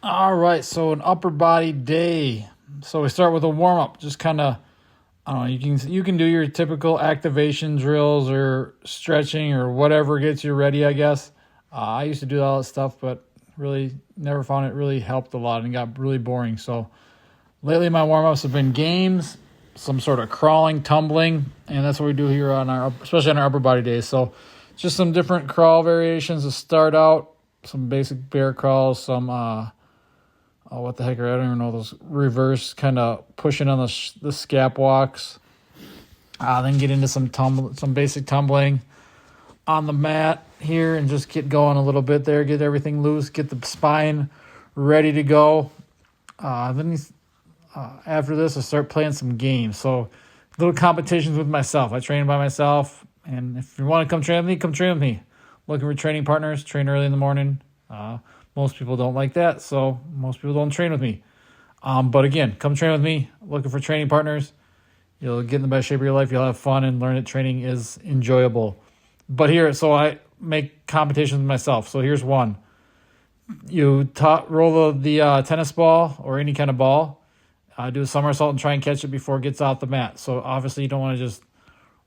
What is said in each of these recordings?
All right, so an upper body day. So we start with a warm up. Just kind of, I don't know. You can do your typical activation drills or stretching or whatever gets you ready. I guess I used to do all that stuff, but really never found it really helped a lot and got really boring. So lately, my warm ups have been games, some sort of crawling, tumbling, and that's what we do here on our, especially on our upper body days. So just some different crawl variations to start out. Some basic bear crawls, some what the heck, I don't even know, those reverse kind of pushing on the scap walks. Then get into some basic tumbling on the mat here and just get going a little bit there, get everything loose, get the spine ready to go. Then after this, I start playing some games. So little competitions with myself. I train by myself, and if you want to come train with me, come train with me. Looking for training partners, train early in the morning. Most people don't like that, so most people don't train with me. But again, come train with me. Looking for training partners. You'll get in the best shape of your life. You'll have fun and learn that training is enjoyable. But so I make competitions with myself. So here's one. You roll the tennis ball or any kind of ball. Do a somersault and try and catch it before it gets off the mat. So obviously you don't want to just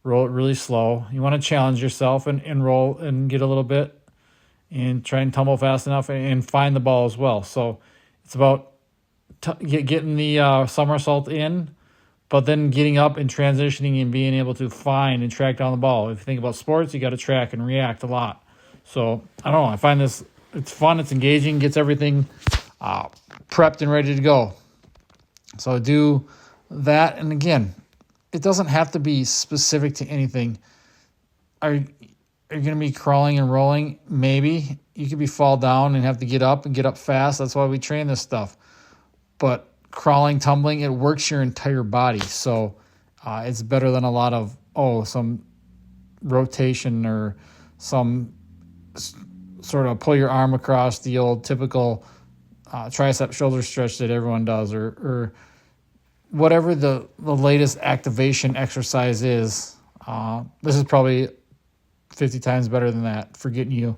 roll it really slow. You want to challenge yourself and roll and get a little bit and try and tumble fast enough and find the ball as well. So it's about getting the somersault in, but then getting up and transitioning and being able to find and track down the ball. If you think about sports, you got to track and react a lot. So I don't know. I find it's fun. It's engaging. Gets everything prepped and ready to go. So do that. And again, it doesn't have to be specific to anything. Are you going to be crawling and rolling? Maybe. You could fall down and have to get up and get up fast. That's why we train this stuff. But crawling, tumbling, it works your entire body. So it's better than a lot of, some rotation or some sort of pull your arm across, the old typical tricep shoulder stretch that everyone does, or whatever the latest activation exercise is. This is probably 50 times better than that for getting you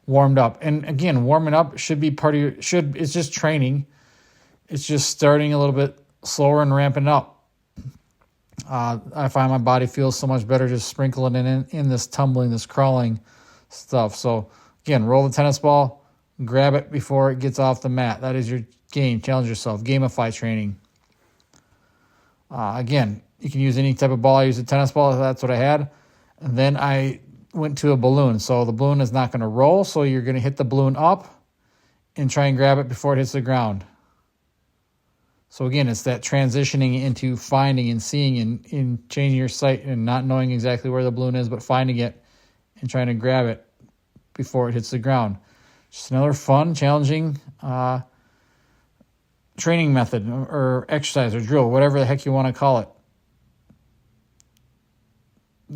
warmed up. And again, warming up should be part of it's just training. It's just starting a little bit slower and ramping up. I find my body feels so much better just sprinkling it in this tumbling, this crawling stuff. So again, roll the tennis ball, grab it before it gets off the mat. That is your game. Challenge yourself. Gamify training. Again, you can use any type of ball. I use a tennis ball. That's what I had. And then I went to a balloon. So the balloon is not going to roll. So you're going to hit the balloon up and try and grab it before it hits the ground. So again, it's that transitioning into finding and seeing and changing your sight and not knowing exactly where the balloon is, but finding it and trying to grab it before it hits the ground. Just another fun, challenging training method or exercise or drill, whatever the heck you want to call it.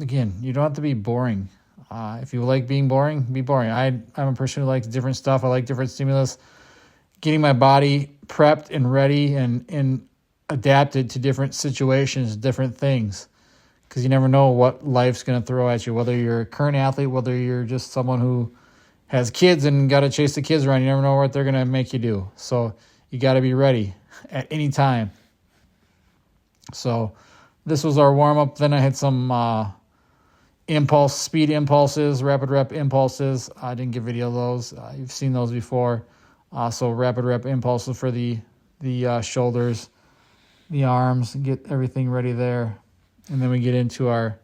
Again, you don't have to be boring. If you like being boring, be boring. I'm a person who likes different stuff. I like different stimulus. Getting my body prepped and ready and adapted to different situations, different things. Because you never know what life's going to throw at you, whether you're a current athlete, whether you're just someone who has kids and got to chase the kids around. You never know what they're going to make you do. So you got to be ready at any time. So this was our warm-up. Then I had some speed impulses, rapid rep impulses. I didn't give video of those. You've seen those before. So rapid rep impulses for the shoulders, the arms, get everything ready there. And then we get into our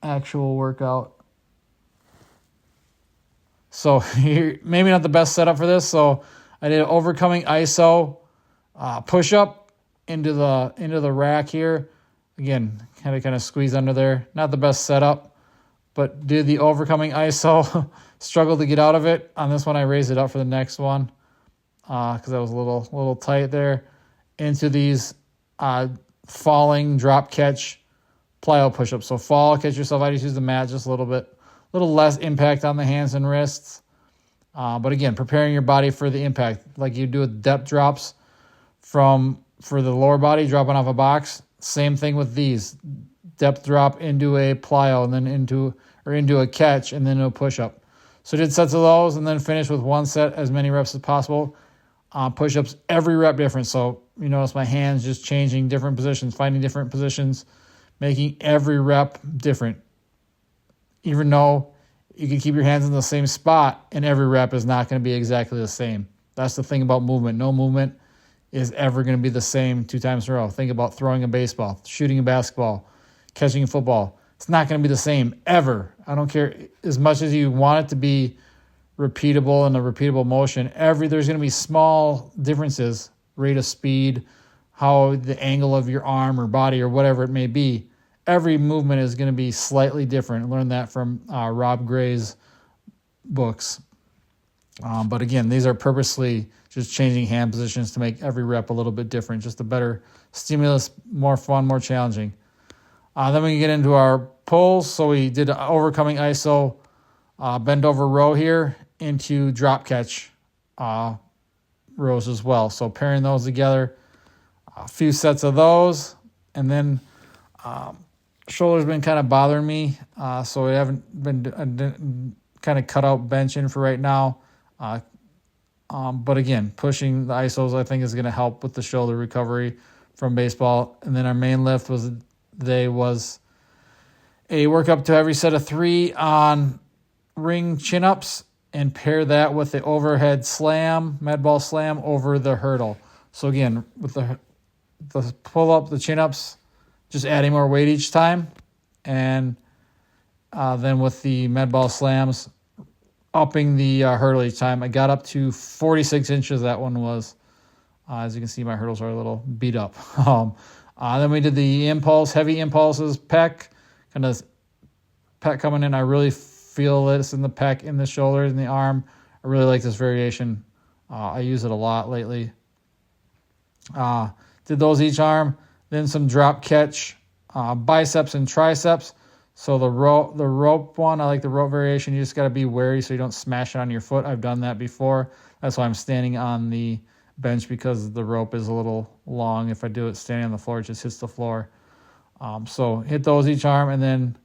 actual workout. So here, maybe not the best setup for this. So I did an overcoming ISO push-up into the rack here. Again, had to kind of squeeze under there. Not the best setup, but did the overcoming ISO. Struggled to get out of it. On this one, I raised it up for the next one because I was a little tight there. Into these falling drop catch plyo push-ups. So fall, catch yourself. I just use the mat just a little bit, a little less impact on the hands and wrists. But again, preparing your body for the impact, like you do with depth drops for the lower body, dropping off a box. Same thing with these. Depth drop into a plyo and then into a catch and then a push-up. So did sets of those and then finish with one set, as many reps as possible. Push-ups, every rep different. So you notice my hands just changing different positions, finding different positions, making every rep different. Even though you can keep your hands in the same spot, and every rep is not going to be exactly the same. That's the thing about movement. No movement is ever going to be the same 2 times in a row. Think about throwing a baseball, shooting a basketball, catching a football. It's not going to be the same ever. I don't care as much as you want it to be repeatable and a repeatable motion. There's going to be small differences, rate of speed, how the angle of your arm or body or whatever it may be. Every movement is going to be slightly different. I learned that from Rob Gray's books. But again, these are purposely just changing hand positions to make every rep a little bit different, just a better stimulus, more fun, more challenging. Then we can get into our pulls. So we did overcoming iso, bend over row here into drop catch rows as well. So pairing those together, a few sets of those, and then shoulder's been kind of bothering me, so we haven't been kind of cut out benching for right now. But again, pushing the isos I think is going to help with the shoulder recovery from baseball. And then our main lift was a work up to every set of 3 on ring chin-ups, and pair that with the overhead slam, med ball slam over the hurdle. So again, with the pull-up, the chin-ups, just adding more weight each time. And then with the med ball slams, upping the hurdle each time. I got up to 46 inches, that one was. As you can see, my hurdles are a little beat up. Then we did the heavy impulses, pec, kind of pec coming in. I really feel this in the pec, in the shoulders, in the arm. I really like this variation. I use it a lot lately. Did those each arm, then some drop catch, biceps and triceps. So the rope one, I like the rope variation. You just got to be wary so you don't smash it on your foot. I've done that before. That's why I'm standing on the bench, because the rope is a little long. If I do it standing on the floor, it just hits the floor. So hit those each arm, and then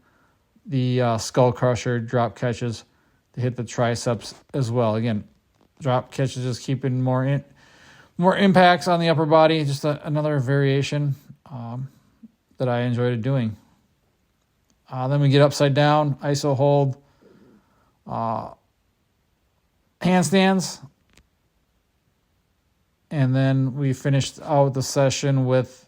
the skull crusher drop catches to hit the triceps as well. Again, drop catches just keeping more impacts on the upper body. Just another variation that I enjoyed doing. Then we get upside down, iso hold, handstands. And then we finished out the session with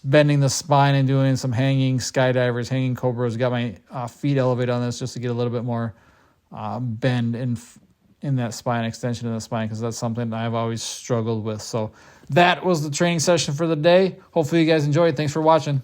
bending the spine and doing some hanging skydivers, hanging cobras. Got my feet elevated on this just to get a little bit more bend in that spine, extension of the spine, because that's something I've always struggled with. So that was the training session for the day. Hopefully you guys enjoyed. Thanks for watching.